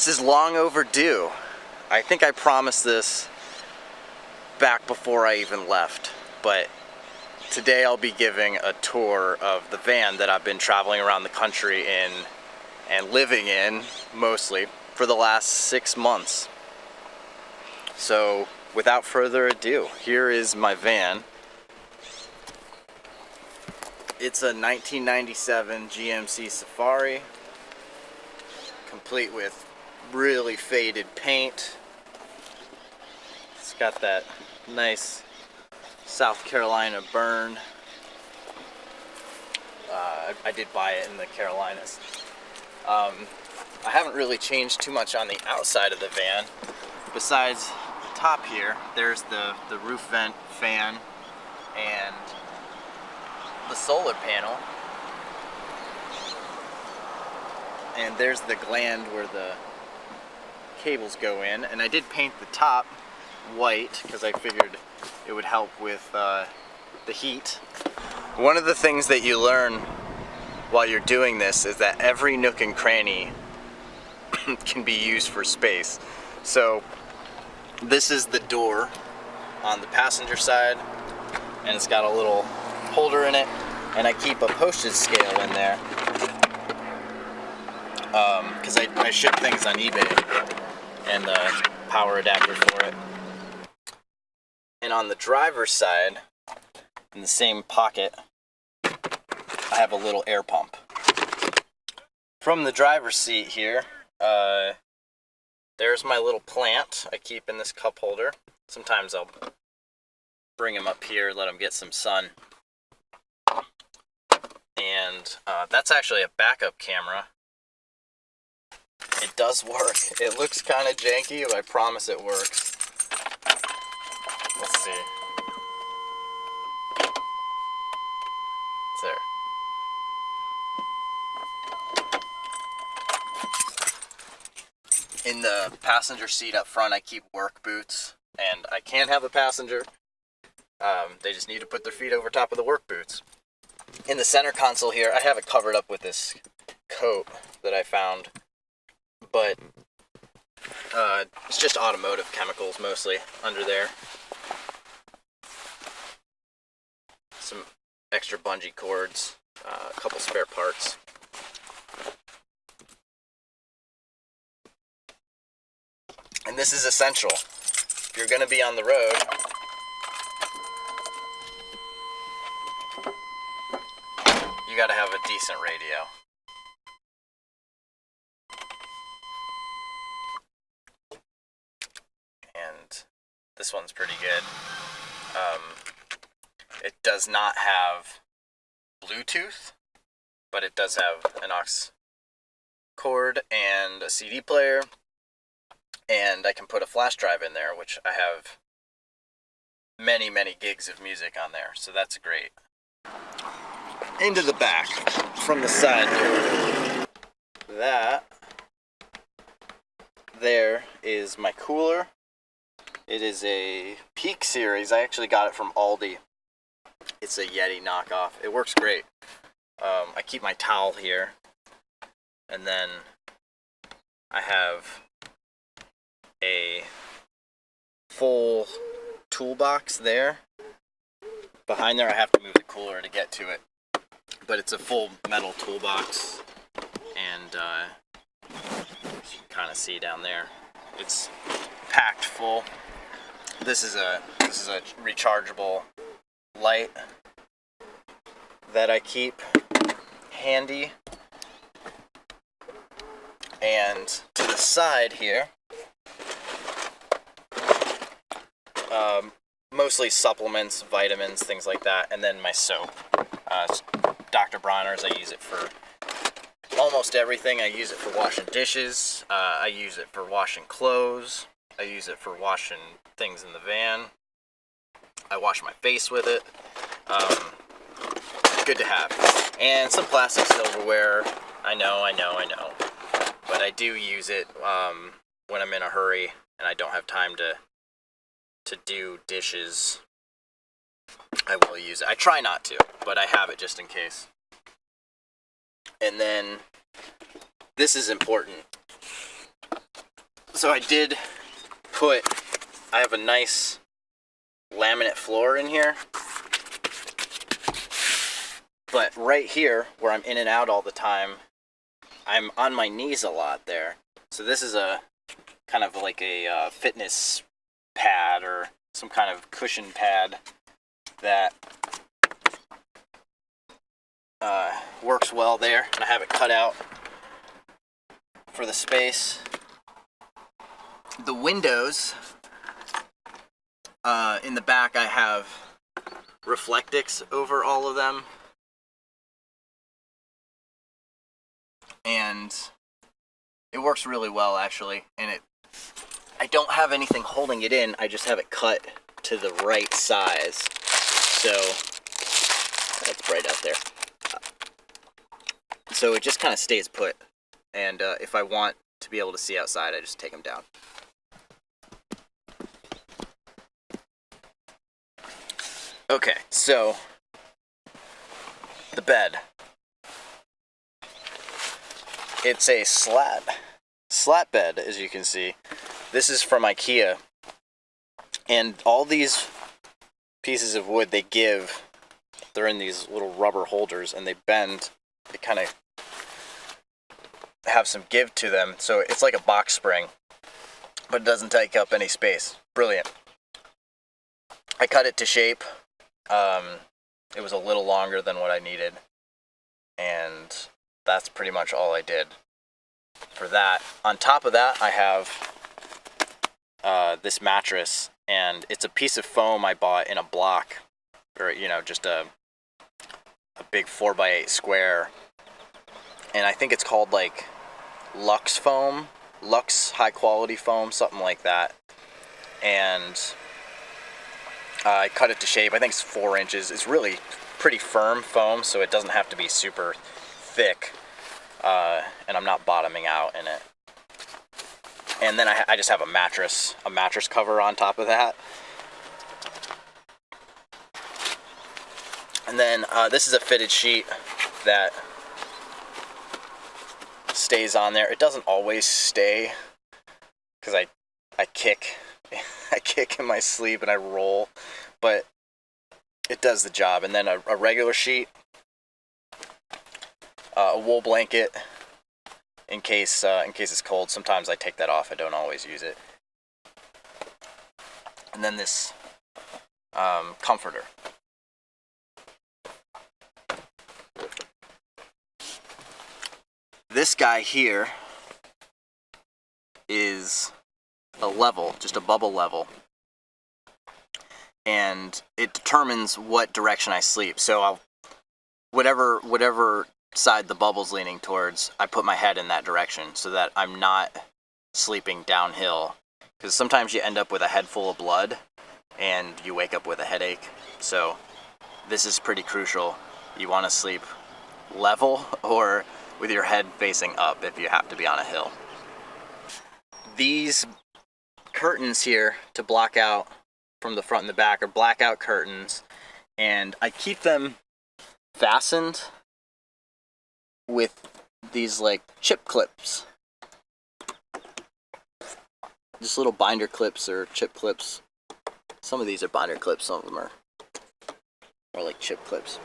This is long overdue. I think I promised this back before I even left, but today I'll be giving a tour of the van that I've been traveling around the country in and living in mostly for the last 6 months. So without further ado, here is my van. It's a 1997 GMC Safari, complete with really faded paint. It's got that nice South Carolina burn. I did buy it in the Carolinas. I haven't really changed too much on the outside of the van. Besides the top here, there's the roof vent fan and the solar panel. And there's the gland where the cables go in. And I did paint the top white because I figured it would help with the heat. One of the things that you learn while you're doing this is that every nook and cranny can be used for space. So this is the door on the passenger side, and it's got a little holder in it, and I keep a postage scale in there because I ship things on eBay, and the power adapter for it. And on the driver's side, in the same pocket, I have a little air pump. From the driver's seat here, there's my little plant I keep in this cup holder. Sometimes I'll bring him up here, let him get some sun. And that's actually a backup camera. It does work. It looks kind of janky, but I promise it works. Let's see. It's there. In the passenger seat up front, I keep work boots, and I can't have a passenger. They just need to put their feet over top of the work boots. In the center console here, I have it covered up with this coat that I found, but it's just automotive chemicals mostly under there. Some extra bungee cords, a couple spare parts. And this is essential. If you're going to be on the road, you got to have a decent radio. And this one's pretty good. It does not have Bluetooth, but it does have an aux cord and a CD player. And I can put a flash drive in there, which I have many, many gigs of music on there, so that's great. Into the back, from the side here. That there is my cooler. It is a Peak series. I actually got it from Aldi. It's a Yeti knockoff. It works great. I keep my towel here, and then I have a full toolbox there. Behind there, I have to move the cooler to get to it, but it's a full metal toolbox, and you can kind of see down there, it's packed full. This is a rechargeable light that I keep handy, and to the side here, mostly supplements, vitamins, things like that, and then my soap. Dr. Bronner's, I use it for almost everything. I use it for washing dishes, I use it for washing clothes, I use it for washing things in the van, I wash my face with it. Good to have. And some plastic silverware, I know, but I do use it when I'm in a hurry and I don't have time to do dishes. I will use it. I try not to, but I have it just in case. And then this is important. So I have a nice laminate floor in here, but right here where I'm in and out all the time, I'm on my knees a lot there. So this is a kind of like a fitness pad or some kind of cushion pad that works well there. And I have it cut out for the space. The windows in the back, I have Reflectix over all of them. And it works really well, actually. And I don't have anything holding it in, I just have it cut to the right size. So, that's right out there. So it just kind of stays put. And if I want to be able to see outside, I just take them down. Okay, so the bed. It's a slat bed, as you can see. This is from IKEA. And all these pieces of wood they're in these little rubber holders and they bend. They kind of have some give to them. So it's like a box spring, but it doesn't take up any space. Brilliant. I cut it to shape. It was a little longer than what I needed, and that's pretty much all I did for that. On top of that, I have this mattress, and it's a piece of foam I bought in a block, or just a big 4x8 square, and I think it's called like Lux foam, Lux high quality foam, something like that. And I cut it to shape. I think it's 4 inches. It's really pretty firm foam, so it doesn't have to be super thick, and I'm not bottoming out in it. And then I just have a mattress cover on top of that. And then this is a fitted sheet that stays on there. It doesn't always stay because I kick I kick in my sleep and I roll, but it does the job. And then a regular sheet, a wool blanket in case it's cold. Sometimes I take that off. I don't always use it. And then this comforter. This guy here is a level, just a bubble level, and it determines what direction I sleep. So whatever side the bubble's leaning towards, I put my head in that direction so that I'm not sleeping downhill, because sometimes you end up with a head full of blood and you wake up with a headache. So this is pretty crucial. You want to sleep level or with your head facing up if you have to be on a hill. These curtains here to block out from the front and the back are blackout curtains, and I keep them fastened with these like chip clips, just little binder clips or chip clips. Some of these are binder clips, some of them are like chip clips,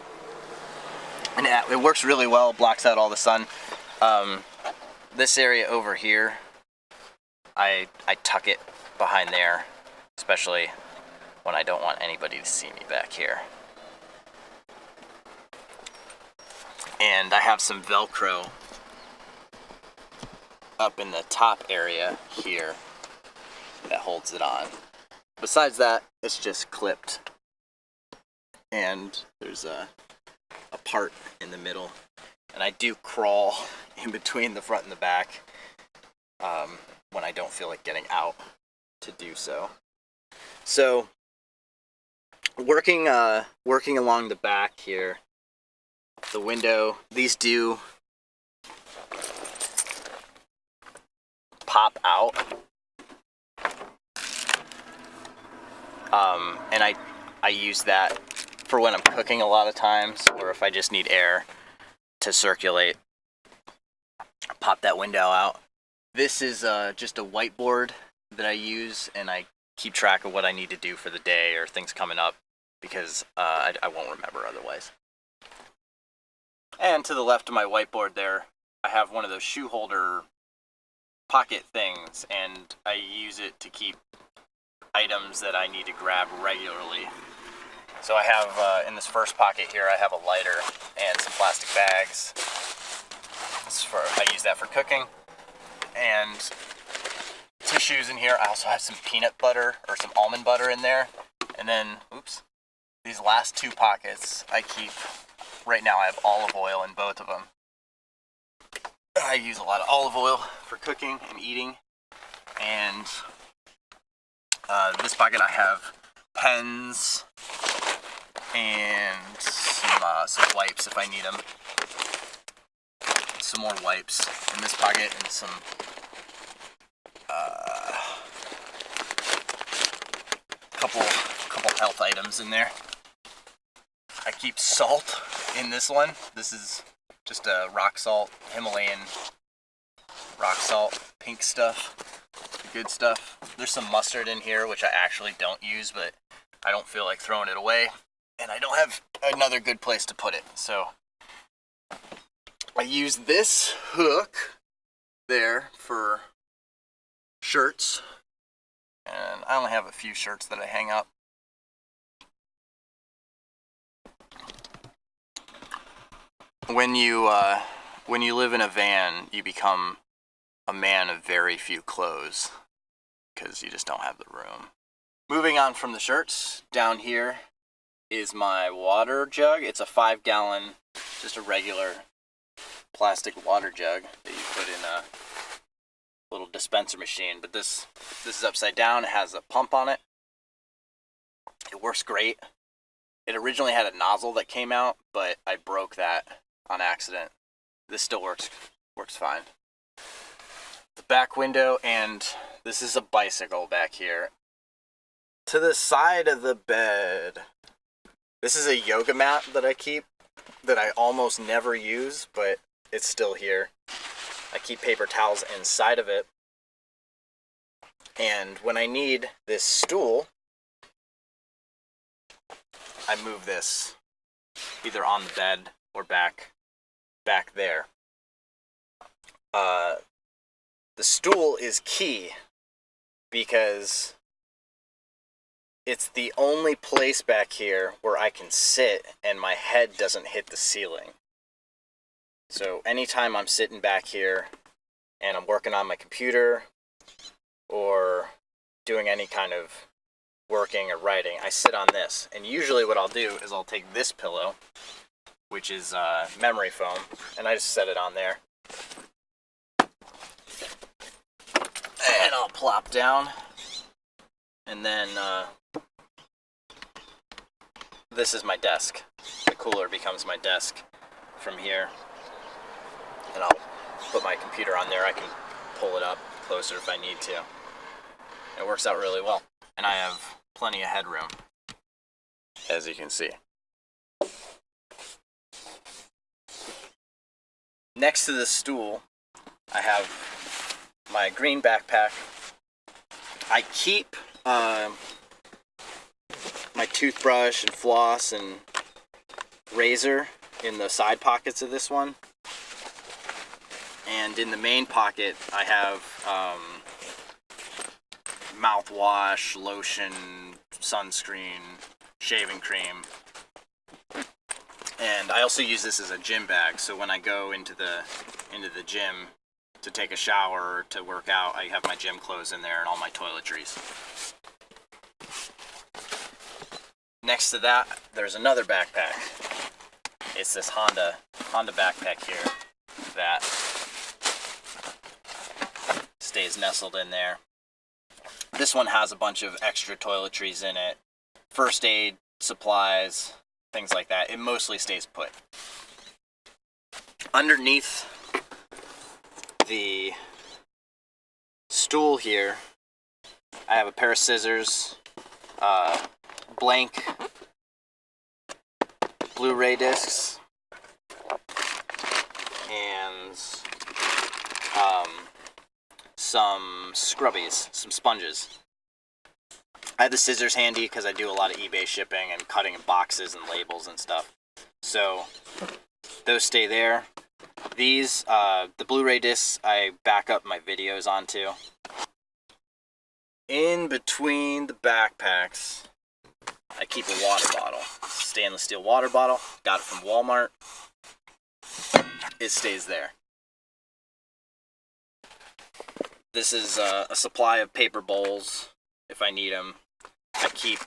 and it works really well. It blocks out all the sun. This area over here, I tuck it behind there, especially when I don't want anybody to see me back here. And I have some Velcro up in the top area here that holds it on. Besides that, it's just clipped, and there's a part in the middle, and I do crawl in between the front and the back when I don't feel like getting out to do so. So working along the back here, the window, these do pop out, and I use that for when I'm cooking a lot of times, or if I just need air to circulate. Pop that window out, This is just a whiteboard that I use, and I keep track of what I need to do for the day or things coming up, because I won't remember otherwise. And to the left of my whiteboard there, I have one of those shoe holder pocket things, and I use it to keep items that I need to grab regularly. So I have, in this first pocket here, I have a lighter and some plastic bags. I use that for cooking. And tissues in here. I also have some peanut butter or some almond butter in there. And then, oops, these last two pockets I keep, right now I have olive oil in both of them. I use a lot of olive oil for cooking and eating. And this pocket I have pens and some wipes if I need them. Some more wipes in this pocket, and some couple health items in there. I keep salt in this one. This is just a rock salt, Himalayan rock salt, pink stuff, good stuff. There's some mustard in here, which I actually don't use, but I don't feel like throwing it away, and I don't have another good place to put it, so I use this hook there for shirts, and I only have a few shirts that I hang up. When you live in a van, you become a man of very few clothes because you just don't have the room. Moving on from the shirts, down here is my water jug. It's a 5-gallon, just a regular plastic water jug that you put in a little dispenser machine, but this is upside down. It has a pump on it. It works great. It originally had a nozzle that came out, but I broke that on accident. This still works fine. The back window, and this is a bicycle back here. To the side of the bed, this is a yoga mat that I keep, that I almost never use, but it's still here. I keep paper towels inside of it. And when I need this stool, I move this either on the bed or back there. The stool is key because it's the only place back here where I can sit and my head doesn't hit the ceiling. So anytime I'm sitting back here and I'm working on my computer or doing any kind of working or writing, I sit on this. And usually what I'll do is I'll take this pillow, which is memory foam, and I just set it on there. And I'll plop down. And then this is my desk. The cooler becomes my desk from here. And I'll put my computer on there. I can pull it up closer if I need to. It works out really well. And I have plenty of headroom, as you can see. Next to this stool, I have my green backpack. I keep my toothbrush and floss and razor in the side pockets of this one. And in the main pocket, I have mouthwash, lotion, sunscreen, shaving cream. And I also use this as a gym bag, so when I go into the gym to take a shower or to work out, I have my gym clothes in there and all my toiletries. Next to that, there's another backpack. It's this Honda backpack here that stays nestled in there. This one has a bunch of extra toiletries in it, first aid supplies, things like that. It mostly stays put. Underneath the stool here, I have a pair of scissors, blank Blu-ray discs, and some scrubbies, some sponges. I have the scissors handy because I do a lot of eBay shipping and cutting in boxes and labels and stuff. So those stay there. These, the Blu-ray discs, I back up my videos onto. In between the backpacks, I keep a water bottle. Stainless steel water bottle. Got it from Walmart. It stays there. This is a supply of paper bowls if I need them. I keep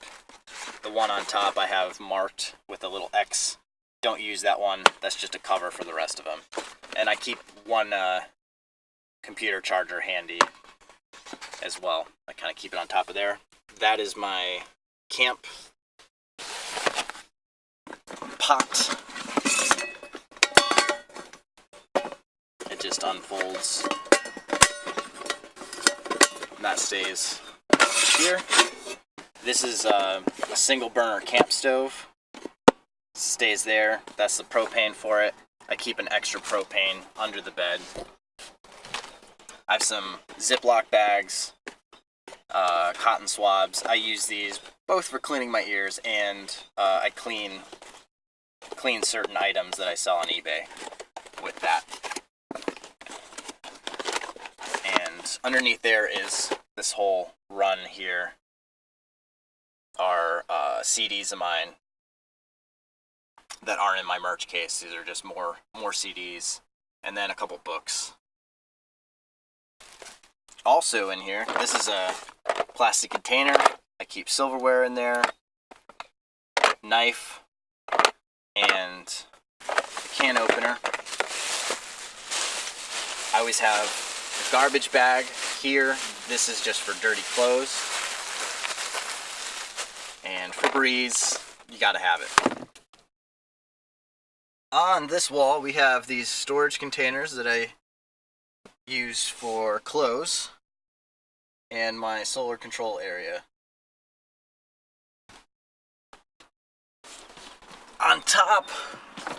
the one on top I have marked with a little X. Don't use that one. That's just a cover for the rest of them. And I keep one computer charger handy as well. I kind of keep it on top of there. That is my camp pot. It just unfolds. And that stays here. This is a single burner camp stove. Stays there. That's the propane for it. I keep an extra propane under the bed. I have some Ziploc bags, cotton swabs. I use these both for cleaning my ears, and I clean certain items that I sell on eBay with that. And underneath there is this whole run here are CDs of mine that aren't in my merch case. These are just more CDs, and then a couple books. Also in here, this is a plastic container. I keep silverware in there, knife, and a can opener. I always have a garbage bag here. This is just for dirty clothes. And Febreze, you gotta have it. On this wall, we have these storage containers that I use for clothes and my solar control area. On top,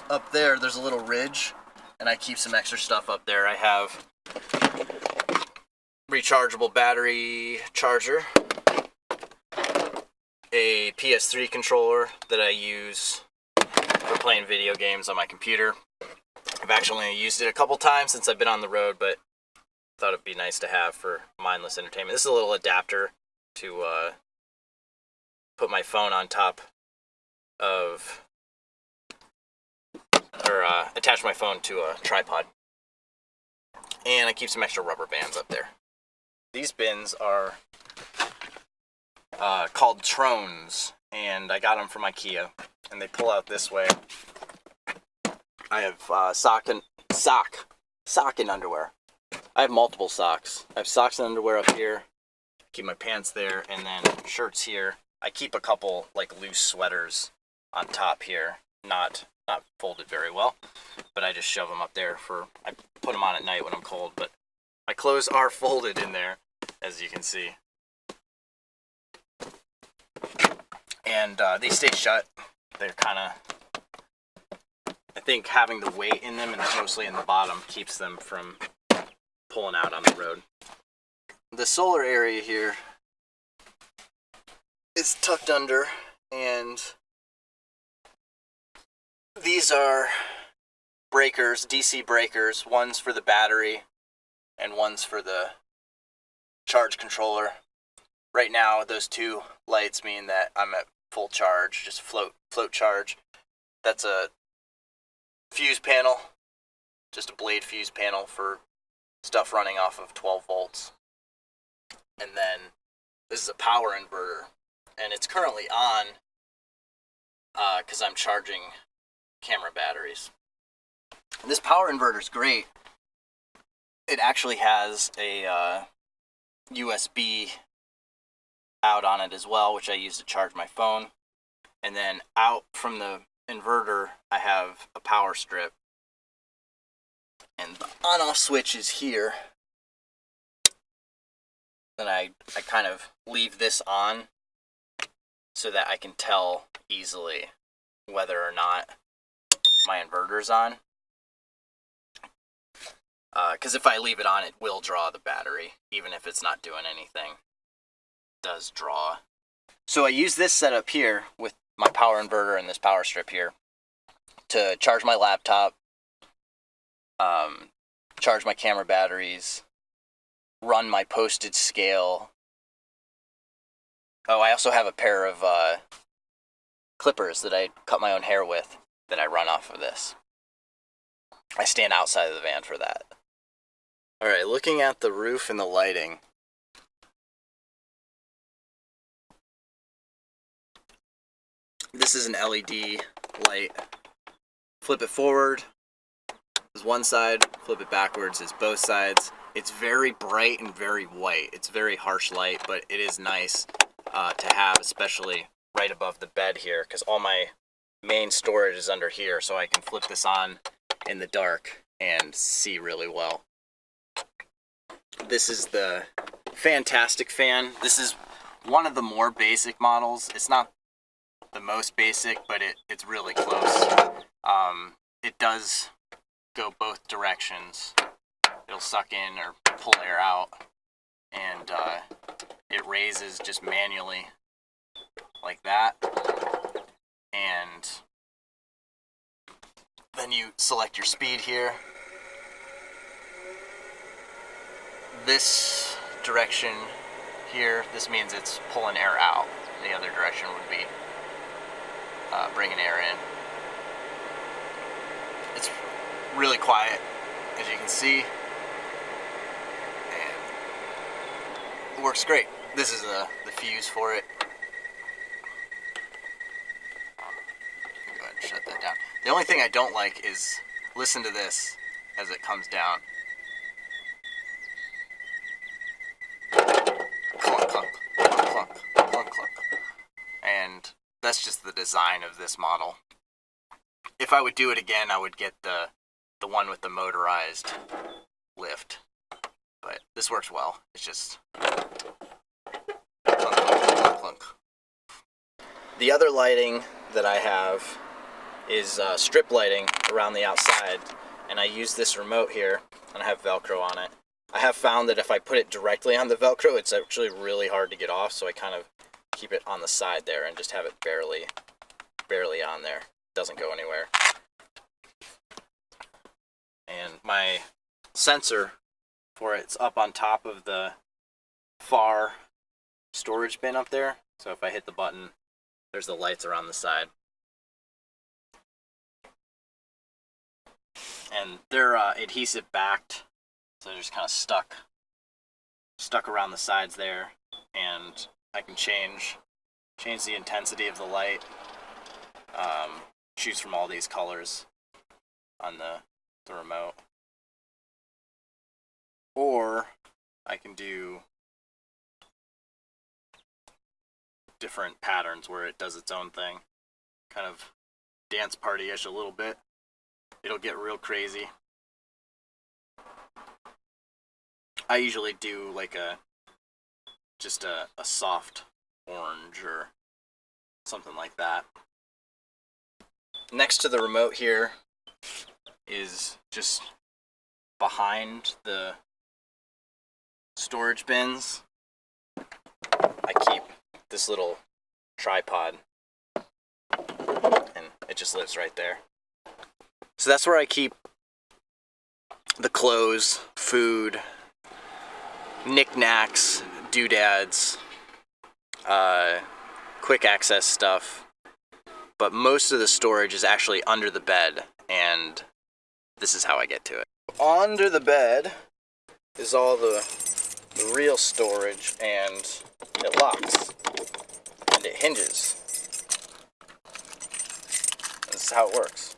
up there, there's a little ridge, and I keep some extra stuff up there. I have rechargeable battery charger, a PS3 controller that I use for playing video games on my computer. I've actually used it a couple times since I've been on the road, but thought it'd be nice to have for mindless entertainment. This is a little adapter to put my phone on top of, or attach my phone to a tripod. And I keep some extra rubber bands up there. These bins are called Trones, and I got them from IKEA, and they pull out this way. I have sock and underwear. I have multiple socks. I have socks and underwear up here. Keep my pants there, and then shirts here. I keep a couple like loose sweaters on top here, not folded very well, but I just shove them up there I put them on at night when I'm cold. But my clothes are folded in there, as you can see, and they stay shut. They're kind of, I think having the weight in them and mostly in the bottom keeps them from pulling out on the road. The solar area here is tucked under, and these are breakers, DC breakers. One's for the battery and one's for the charge controller. Right now, those two lights mean that I'm at full charge, just float charge. That's a fuse panel, just a blade fuse panel for stuff running off of 12 volts. And then this is a power inverter, and it's currently on because I'm charging camera batteries. And this power inverter is great. It actually has a USB out on it as well, which I use to charge my phone. And then out from the inverter, I have a power strip. And the on-off switch is here. Then I kind of leave this on so that I can tell easily whether or not my inverter's on. because if I leave it on, it will draw the battery, even if it's not doing anything. It does draw. So I use this setup here with my power inverter and this power strip here to charge my laptop, charge my camera batteries, run my postage scale. Oh, I also have a pair of clippers that I cut my own hair with that I run off of this. I stand outside of the van for that. Alright, looking at the roof and the lighting. This is an LED light. Flip it forward is one side, flip it backwards is both sides. It's very bright and very white. It's very harsh light, but it is nice to have, especially right above the bed here, because all my main storage is under here, so I can flip this on in the dark and see really well. This is the Fantastic fan. This is one of the more basic models. It's not the most basic, but it's really close. It does go both directions. It'll suck in or pull air out, and it raises just manually like that, and then you select your speed here. This direction here, this means it's pulling air out. The other direction would be bringing air in. It's really quiet, as you can see, and it works great. This is the fuse for it. Go ahead and shut that down. The only thing I don't like is, listen to this as it comes down. Clunk, clunk, clunk, clunk, clunk, clunk. And that's just the design of this model. If I would do it again, I would get the one with the motorized lift. But this works well. It's just clunk, clunk, clunk, clunk. The other lighting that I have is strip lighting around the outside, and I use this remote here, and I have Velcro on it. I have found that if I put it directly on the Velcro, it's actually really hard to get off, so I kind of keep it on the side there and just have it barely on there. It doesn't go anywhere. And my sensor for it's up on top of the far storage bin up there, so if I hit the button, there's the lights around the side. And they're adhesive backed, so they're just kind of stuck around the sides there, and I can change the intensity of the light, choose from all these colors on the remote, or I can do different patterns where it does its own thing, kind of dance party-ish a little bit. It'll get real crazy. I usually do like just a soft orange or something like that. Next to the remote here is just behind the storage bins. I keep this little tripod, and it just lives right there. So that's where I keep the clothes, food, knickknacks, doodads, quick access stuff. But most of the storage is actually under the bed, and this is how I get to it. Under the bed is all the real storage, and it locks, and it hinges. This is how it works.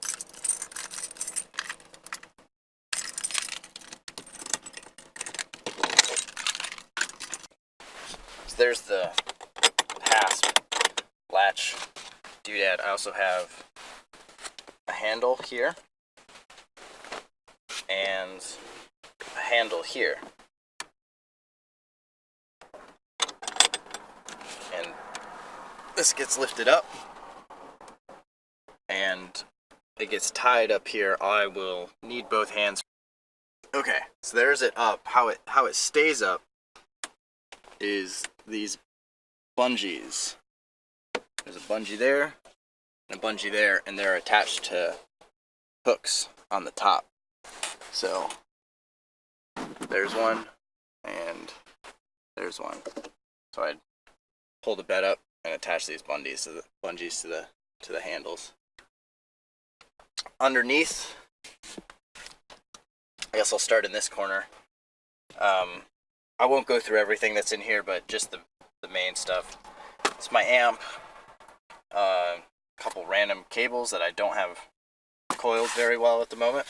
So there's the hasp, latch, doodad. I also have a handle here and a handle here. And this gets lifted up and it gets tied up here. I will need both hands. Okay, so there's it up. How it stays up is these bungees. There's a bungee there and a bungee there, and they're attached to hooks on the top. So there's one and there's one. So I'd pull the bed up and attach these bungees to the handles. Underneath, I guess I'll start in this corner. I won't go through everything that's in here, but just the main stuff. It's my amp, a couple random cables that I don't have coiled very well at the moment.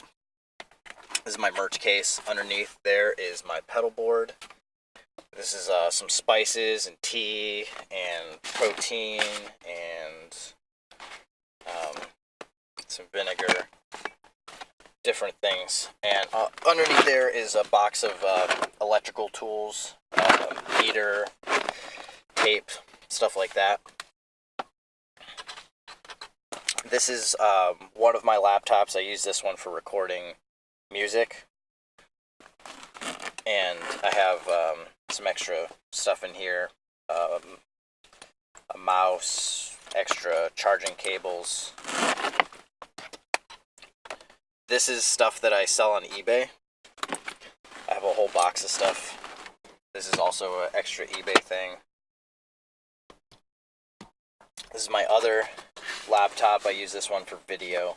This is my merch case. Underneath there is my pedal board. This is some spices and tea and protein and some vinegar, different things. And underneath there is a box of electrical tools, meter, tape, stuff like that. This is one of my laptops. I use this one for recording music. And I have some extra stuff in here. A mouse, extra charging cables. This is stuff that I sell on eBay. I have a whole box of stuff. This is also an extra eBay thing. This is my other laptop. I use this one for video.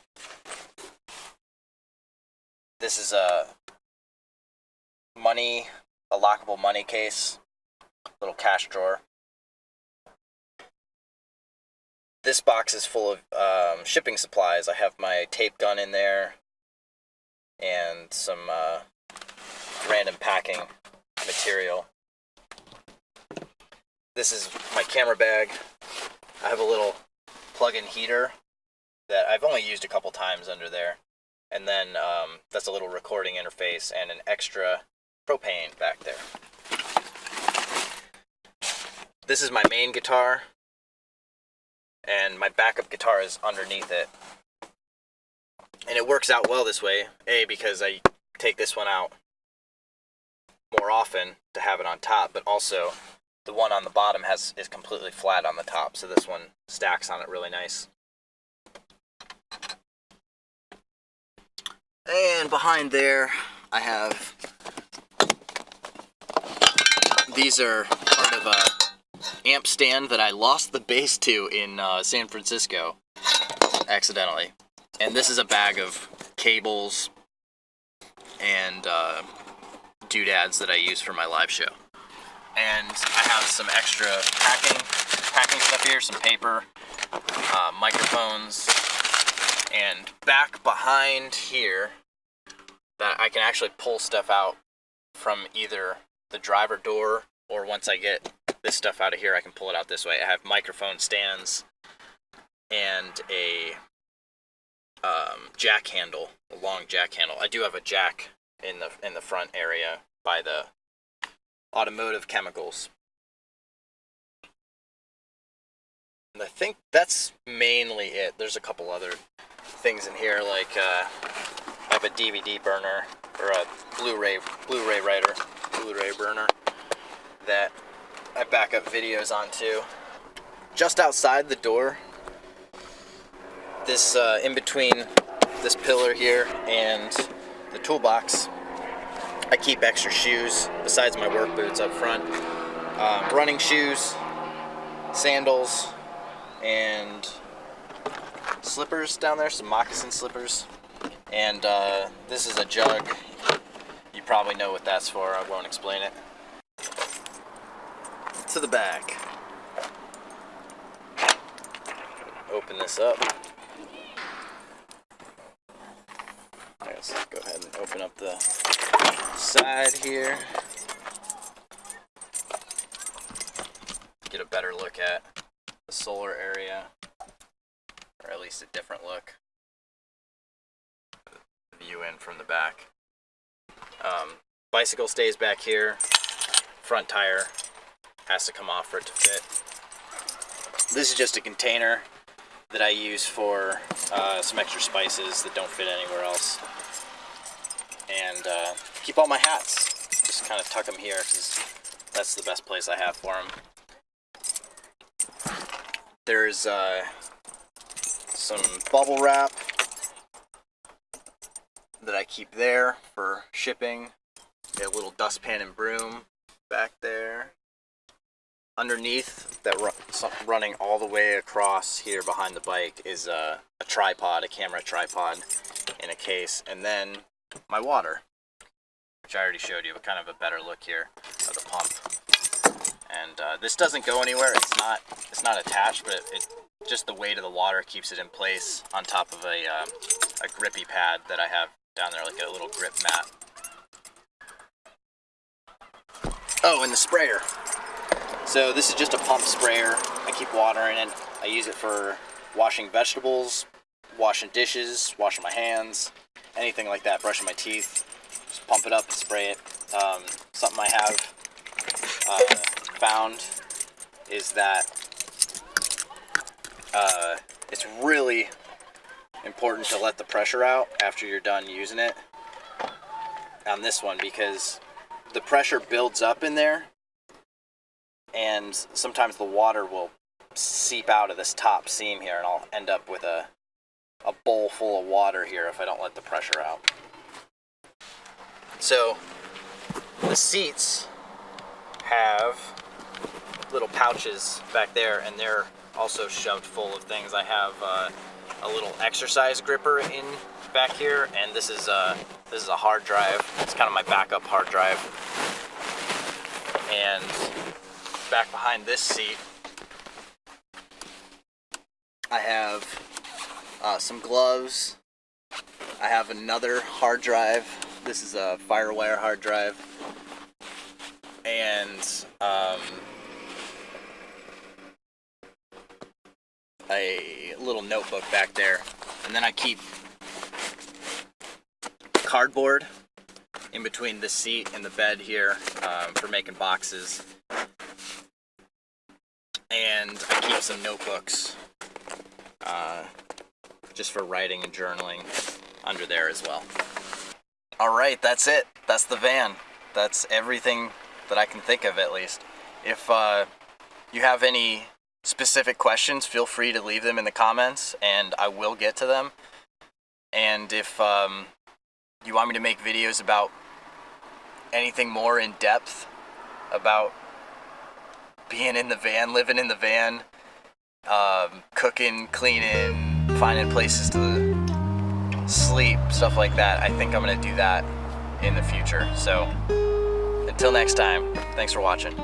This is a lockable money case, little cash drawer. This box is full of shipping supplies. I have my tape gun in there and some random packing material. This is my camera bag. I have a little plug-in heater that I've only used a couple times under there. And then that's a little recording interface and an extra propane back there. This is my main guitar, and my backup guitar is underneath it. And it works out well this way, A, because I take this one out more often to have it on top, but also the one on the bottom is completely flat on the top, so this one stacks on it really nice. And behind there, I have, these are part of a amp stand that I lost the base to in San Francisco, accidentally. And this is a bag of cables and doodads that I use for my live show. And I have some extra packing stuff here, some paper, microphones, and back behind here that I can actually pull stuff out from either the driver door, or once I get this stuff out of here, I can pull it out this way. I have microphone stands and a jack handle, a long jack handle. I do have a jack in the front area by the automotive chemicals. And I think that's mainly it. There's a couple other things in here, like I have a DVD burner, or a Blu-ray burner that I back up videos onto. Just outside the door, this in between this pillar here and the toolbox, I keep extra shoes besides my work boots up front. Running shoes, sandals, and slippers down there, some moccasin slippers. And this is a jug. You probably know what that's for. I won't explain it. To the back. Open this up. Let's go ahead and open up the side here. Get a better look at the solar area, or at least a different look. View in from the back. Bicycle stays back here. Front tire has to come off for it to fit. This is just a container that I use for some extra spices that don't fit anywhere else. and keep all my hats. Just kind of tuck them here because that's the best place I have for them. There's some bubble wrap that I keep there for shipping. A little dustpan and broom back there. Underneath, that running all the way across here behind the bike is a tripod, a camera tripod in a case, and then my water, which I already showed you, but kind of a better look here of the pump. And this doesn't go anywhere. It's not attached, but just the weight of the water keeps it in place on top of a grippy pad that I have down there, like a little grip mat. Oh, and the sprayer. So this is just a pump sprayer. I keep water in it. I use it for washing vegetables, washing dishes, washing my hands, anything like that, brushing my teeth. Just pump it up and spray it. Something I have found is that it's really important to let the pressure out after you're done using it on this one, because the pressure builds up in there, and sometimes the water will seep out of this top seam here, and I'll end up with a bowl full of water here if I don't let the pressure out. So the seats have little pouches back there, and they're also shoved full of things. I have a little exercise gripper in back here, and this is a hard drive. It's kind of my backup hard drive. And back behind this seat, I have some gloves. I have another hard drive. This is a Firewire hard drive. And a little notebook back there. And then I keep cardboard in between the seat and the bed here for making boxes. And I keep some notebooks just for writing and journaling under there as well. Alright, that's it. That's the van. That's everything that I can think of, at least. If you have any specific questions, feel free to leave them in the comments, and I will get to them. And if you want me to make videos about anything more in depth about being in the van, living in the van, cooking, cleaning, finding places to sleep, stuff like that, I think I'm going to do that in the future. So until next time, thanks for watching.